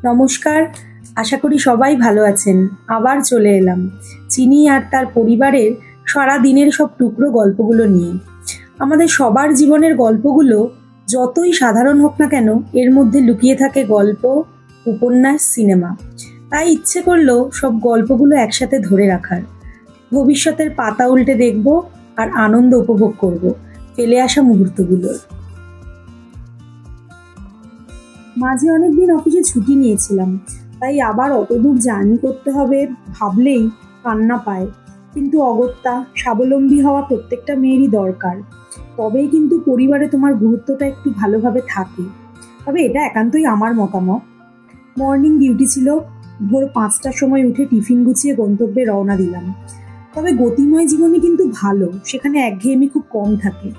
নমস্কার, আশা করি সবাই ভালো আছেন। আবার চলে এলাম চিনি আর তার পরিবারের সারা দিনের সব টুকরো গল্পগুলো নিয়ে। আমাদের সবার জীবনের গল্পগুলো যতই সাধারণ হোক না কেন, এর মধ্যে লুকিয়ে থাকে গল্প, উপন্যাস, সিনেমা। তাই ইচ্ছে করলো সব গল্পগুলো একসাথে ধরে রাখার। ভবিষ্যতের পাতা উল্টে দেখব আর আনন্দ উপভোগ করব ফেলে আসা মুহূর্তগুলোর। মাঝে অনেকদিন অফিসে ছুটি নিয়েছিলাম, তাই আবার অতদূর জার্নি করতে হবে ভাবলেই কান্না পায়। কিন্তু অগত্যা, স্বাবলম্বী হওয়া প্রত্যেকটা মেয়েরই দরকার, তবেই কিন্তু পরিবারে তোমার গুরুত্বটা একটু ভালোভাবে থাকে। তবে এটা একান্তই আমার মতামত। মর্নিং ডিউটি ছিল, ভোর 5টার সময় উঠে টিফিন গুছিয়ে গন্তব্যে রওনা দিলাম। তবে গতিময় জীবনে কিন্তু ভালো, সেখানে একঘেয়েমি খুব কম থাকে।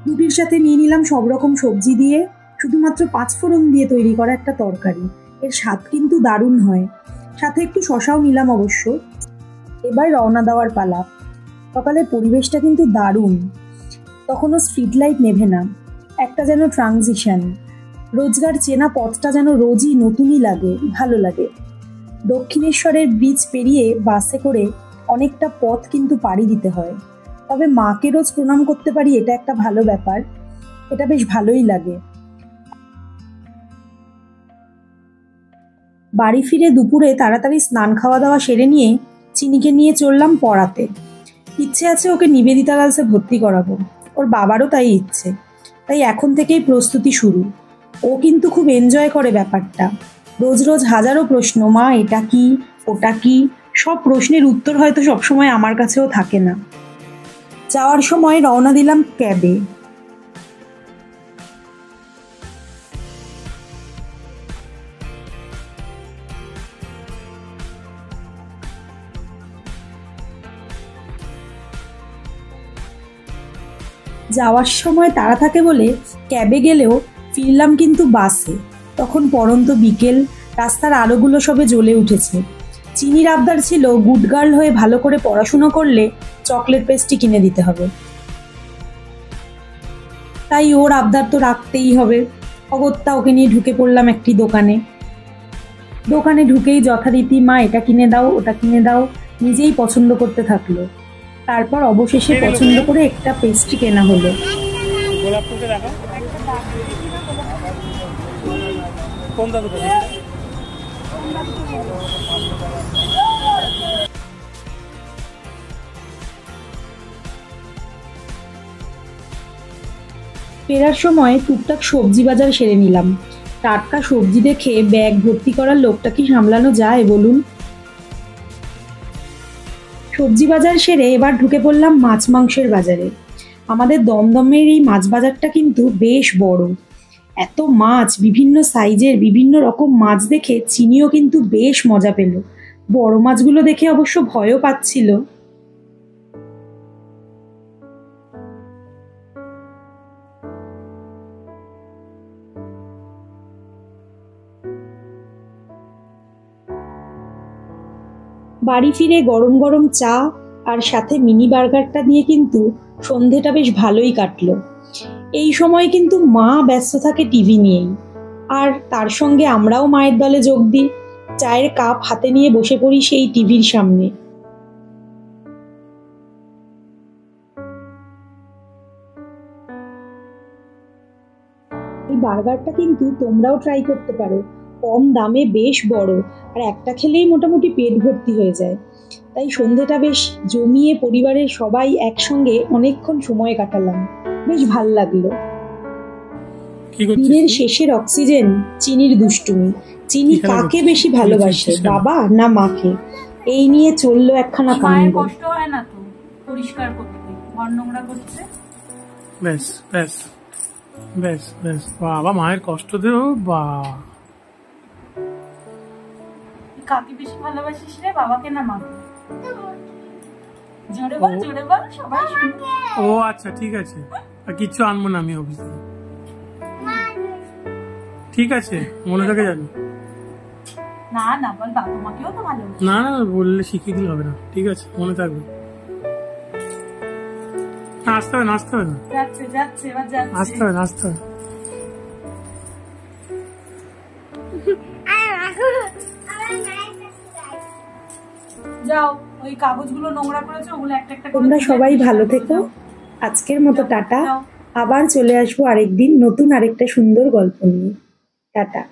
রুটির সাথে নিয়ে নিলাম সব রকম সবজি দিয়ে শুধুমাত্র 5 ফোড়ন দিয়ে তৈরি করা একটা তরকারি। এর স্বাদ কিন্তু দারুণ হয়। সাথে একটু শশাও নিলাম অবশ্য। এবার রওনা দেওয়ার পালা। সকালের পরিবেশটা কিন্তু দারুণ, তখনও স্ট্রিট লাইট নেভে না। একটা যেন ট্রানজিশন, রোজগার চেনা পথটা যেন রোজই নতুনই লাগে, ভালো লাগে। দক্ষিণেশ্বরের ব্রিজ পেরিয়ে বাসে করে অনেকটা পথ কিন্তু পাড়ি দিতে হয়। তবে মাকে রোজ প্রণাম করতে পারি, এটা একটা ভালো ব্যাপার, এটা বেশ ভালোই লাগে। বাড়ি ফিরে দুপুরে তাড়াতাড়ি স্নান খাওয়া দাওয়া সেরে নিয়ে চিনিকে নিয়ে চললাম পড়াতে। ইচ্ছে আছে ওকে নিবেদিতা গার্লসে ভর্তি করাবো, ওর বাবারও তাই ইচ্ছে। তাই এখন থেকেই প্রস্তুতি শুরু। ও কিন্তু খুব এনজয় করে ব্যাপারটা। রোজ রোজ হাজারো প্রশ্ন, মা এটা কি, ওটা কি। সব প্রশ্নের উত্তর হয়তো সবসময় আমার কাছেও থাকে না। যাওয়ার সময় রওনা দিলাম ক্যাবে। যাওয়ার সময় তাড়া থাকে বলে ক্যাবে গেলেও ফিরলাম কিন্তু বাসে। তখন পড়ন্ত বিকেল, রাস্তার আলোগুলো সবে জ্বলে উঠেছে। চিনির আবদার ছিল গুড গার্ল হয়ে ভালো করে পড়াশুনো করলে চকলেট পেস্ট্রি কিনে দিতে হবে। তাই ওর আবদার তো রাখতেই হবে। অগত্যা ওকে নিয়ে ঢুকে পড়লাম একটি দোকানে। দোকানে ঢুকেই যথারীতি মা এটা কিনে দাও, ওটা কিনে দাও, নিজেই পছন্দ করতে থাকলো। তারপর অবশেষে পছন্দ করে একটা পেস্ট্রি কেনা হলো। ফেরার সময় টুকটাক সবজি বাজার সেরে নিলাম। টাটকা সবজি দেখে ব্যাগ ভর্তি করার লোকটা কি সামলানো যায় বলুন। সবজি বাজার সেরে এবার ঢুকে পড়লাম মাছ মাংসের বাজারে। আমাদের দমদমের এই মাছ বাজারটা কিন্তু বেশ বড়। এত মাছ, বিভিন্ন সাইজের বিভিন্ন রকম মাছ দেখে চিনিও কিন্তু বেশ মজা পেল। বড় মাছগুলো দেখে অবশ্য ভয়ও পাচ্ছিল। বাড়ি ফিরে গরম গরম চা আর সাথে মিনি বার্গারটা দিয়ে কিন্তু সন্ধেটা বেশ ভালোই কাটলো। এই সময় কিন্তু মা ব্যস্ত থাকে টিভি নিয়েই, আর তার সঙ্গে আমরাও মায়ের দলে যোগ দিই। চায়ের কাপ হাতে নিয়ে বসে পড়ি সেই টিভির সামনে। এই বার্গারটা কিন্তু তোমরাও ট্রাই করতে পারো, কম দামে বেশ বড়, আর একটা খেলেই মোটামুটি পেট ভর্তি হয়ে যায়। তাই সন্ধেটা বেশ জমিয়ে পরিবারের সবাই একসঙ্গে অনেকক্ষণ সময় কাটালাম, বেশ ভাল লাগলো। দিনের শেষের অক্সিজেন চিনির দুষ্টুমি। চিনি কাকে বেশি ভালোবাসে, বাবা না মাকে, এই নিয়ে চললো একখানা কাণ্ড। কষ্ট হয় না তো পরিষ্কার করতে, ঘর নোংরা করছে। বেশ বেশ বেশ বেশ, বাবা মায়ের কষ্ট দেও। বা কাকে বেশি ভালোবাসিস রে, বাবাকে না মাকে? জোরে বল, জোরে বল, সবাই শুনবে। ও আচ্ছা, ঠিক আছে, আর কিচ্ছু আনবো না আমি অফিসে। ঠিক আছে, মনে থাকে জানি। না না বল, বাবা মাকেও তো ভালোবাসি। না না, বললে শিখিয়ে দিলে হবে না। ঠিক আছে, মনে থাকবে। আসতে হবে না, আসতে হবে না, যাচ্ছে যাচ্ছে, এবার যাচ্ছে, আসতে হবে না, আসতে হবে। যাও, ওই কাগজগুলো নোংরা করেছো, ওগুলো একটা একটা করে তোমরা তুলে সবাই পরিষ্কার ভালো করে থেকো। দাও। আজকের মতো টাটা। যাও। আবার চলে আসবো আরেকদিন নতুন আরেকটা সুন্দর গল্প নিয়ে। টাটা।